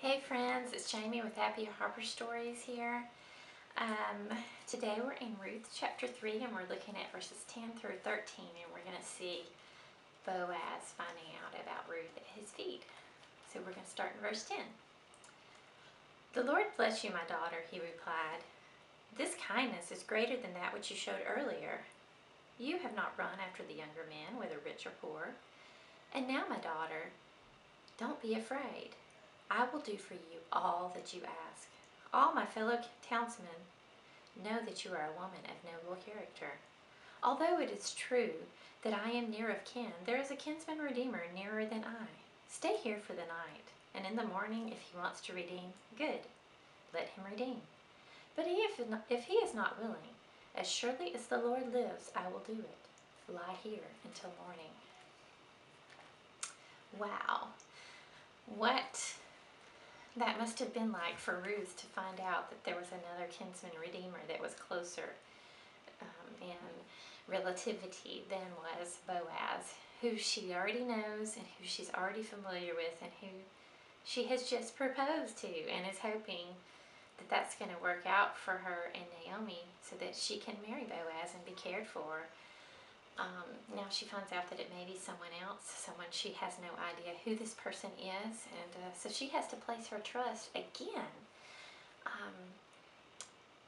Hey friends, it's Jamie with HappyHarperStories here. Today we're in Ruth chapter 3 and we're looking at verses 10 through 13 and we're going to see Boaz finding out about Ruth at his feet. So we're going to start in verse 10. "The Lord bless you, my daughter," he replied. "This kindness is greater than that which you showed earlier. You have not run after the younger men, whether rich or poor. And now, my daughter, don't be afraid. I will do for you all that you ask. All my fellow townsmen know that you are a woman of noble character. Although it is true that I am near of kin, there is a kinsman redeemer nearer than I. Stay here for the night, and in the morning, if he wants to redeem, good, let him redeem. But if he is not willing, as surely as the Lord lives, I will do it. Lie here until morning." Wow. What that must have been like for Ruth to find out that there was another kinsman redeemer that was closer in relativity than was Boaz, who she already knows and who she's already familiar with and who she has just proposed to and is hoping that that's going to work out for her and Naomi so that she can marry Boaz and be cared for. Now she finds out that it may be someone else, someone she has no idea who this person is, and so she has to place her trust again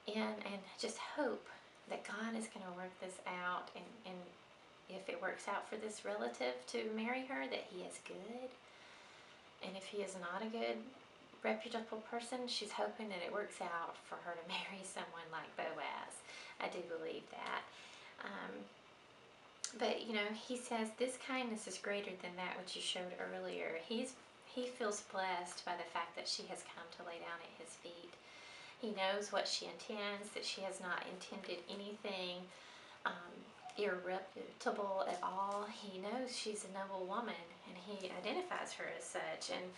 and just hope that God is going to work this out, and if it works out for this relative to marry her, that he is good, and if he is not a good, reputable person, she's hoping that it works out for her to marry someone like Boaz. I do believe that. But, you know, he says, "This kindness is greater than that which you showed earlier." He feels blessed by the fact that she has come to lay down at his feet. He knows what she intends, that she has not intended anything irreputable at all. He knows she's a noble woman, and he identifies her as such. And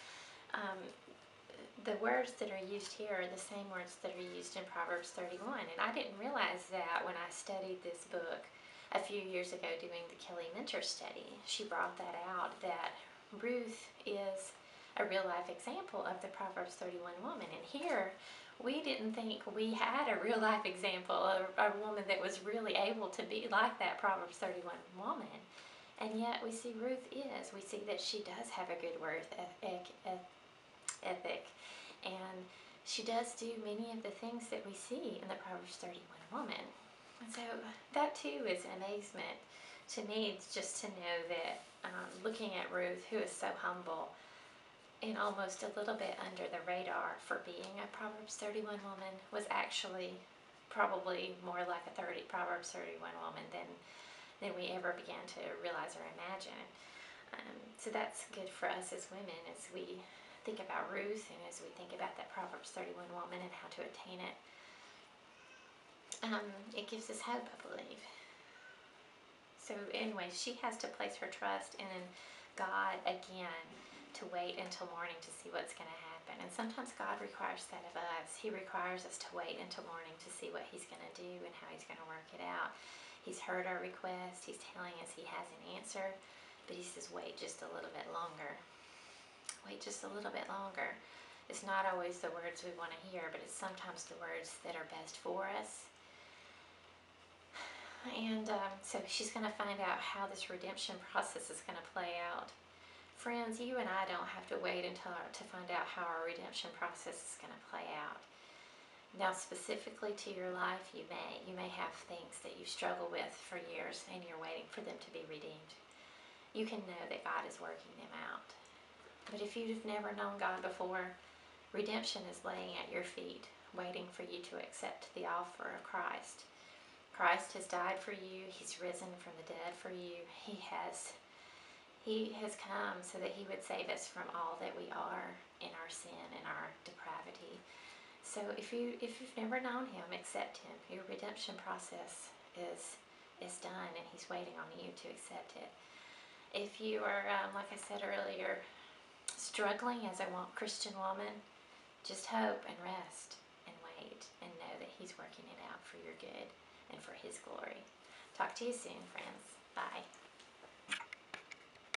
the words that are used here are the same words that are used in Proverbs 31. And I didn't realize that when I studied this book a few years ago doing the Kelly Mentor study. She brought that out, that Ruth is a real life example of the Proverbs 31 woman. And here, we didn't think we had a real life example of a woman that was really able to be like that Proverbs 31 woman. And yet we see Ruth is. We see that she does have a good work ethic. And she does do many of the things that we see in the Proverbs 31 woman. And so that too is amazement to me, just to know that looking at Ruth, who is so humble and almost a little bit under the radar for being a Proverbs 31 woman, was actually probably more like a Proverbs 31 woman than we ever began to realize or imagine. So that's good for us as women as we think about Ruth and as we think about that Proverbs 31 woman and how to attain it. It gives us hope, I believe. So anyway, she has to place her trust in God again, to wait until morning to see what's going to happen. And sometimes God requires that of us. He requires us to wait until morning to see what he's going to do and how he's going to work it out. He's heard our request. He's telling us he has an answer, but he says wait just a little bit longer. Wait just a little bit longer. It's not always the words we want to hear, but it's sometimes the words that are best for us. And so she's going to find out how this redemption process is going to play out. Friends, you and I don't have to wait to find out how our redemption process is going to play out. Now, specifically to your life, you may have things that you struggle with for years and you're waiting for them to be redeemed. You can know that God is working them out. But if you've never known God before, redemption is laying at your feet, waiting for you to accept the offer of Christ. Christ has died for you. He's risen from the dead for you. He has come so that he would save us from all that we are in our sin and our depravity. So if you've never known him, accept him. Your redemption process is done, and he's waiting on you to accept it. If you are, like I said earlier, struggling as a Christian woman, just hope and rest and wait and know that he's working it out for your good and for his glory. Talk to you soon, friends. Bye.